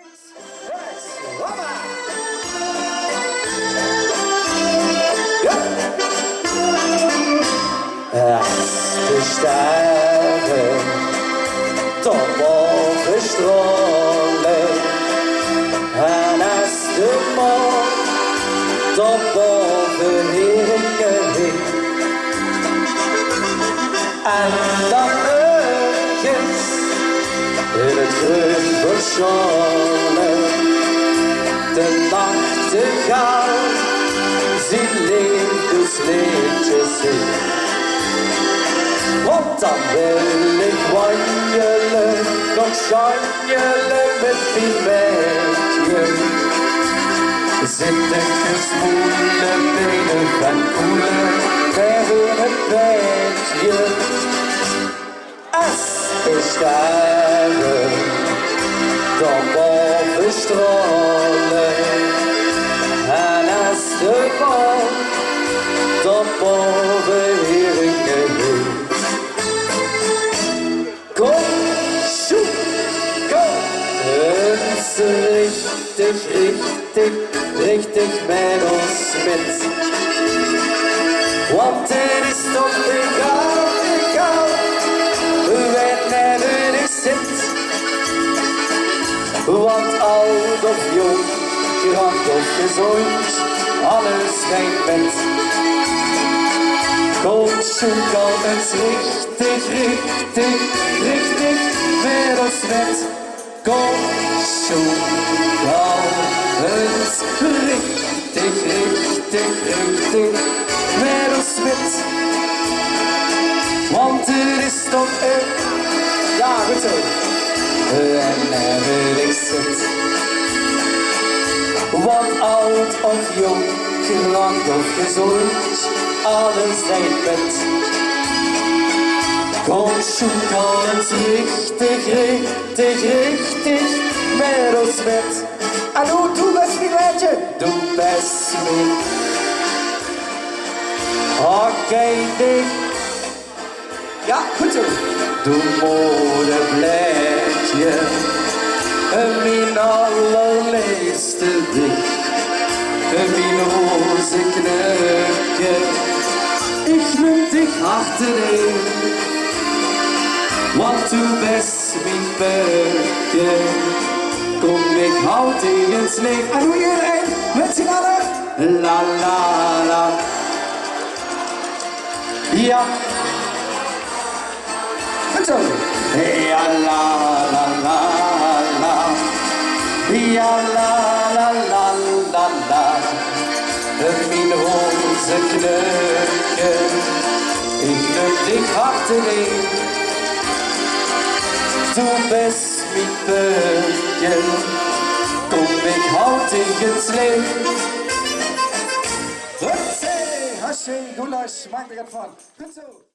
Rechts, hoppa! Ja! Erste Sterne, top boven stralen. En erste morgen, top boven hingen. En dan ergens in het groen verscholen, de nachtegaal zijn liefdesliedjes zingen. Want dan wil ik wandelen, nog schanjelen met mijn meidje. Zitten gesmoele benen van koelen, ver in het bedje. Als de sterren dan boven stralen, en als de maan dan boven heringen. Kom, zoek, kom, eens richtig met ons met. Want het is toch egal, wanneer ik zit. Want oud of jong, krank of gezond, alles schijnt met. Kom, zoek al eens richtig met ons met. Kom, zoek al eens richtig met ons met. Want het is toch ja, goed zo. Wanneer ik zit. Want oud of jong, krank of gezond, alles zijn met. Kom, zoek al eens richtig met ons met. En doe best mijn meidje, doe best mijn. Oké, ja, goed zo. Doe modebladje, mijn allerleefste dik, mijn rozenknukje, ik neem dich achterin, want du bist mijn purkje. Kom, ik houd dich ins leven. En hoe iedereen, met z'n allen, la la la. Ja. Zo. Ja la la la la, ja la la la la la. Mijn roze knukje, ik neem dich achterin. Du bist mijn purkje, kom ik houd dich ins leven. Hupsé, hasje, goulash, maak er het van. Goed zo.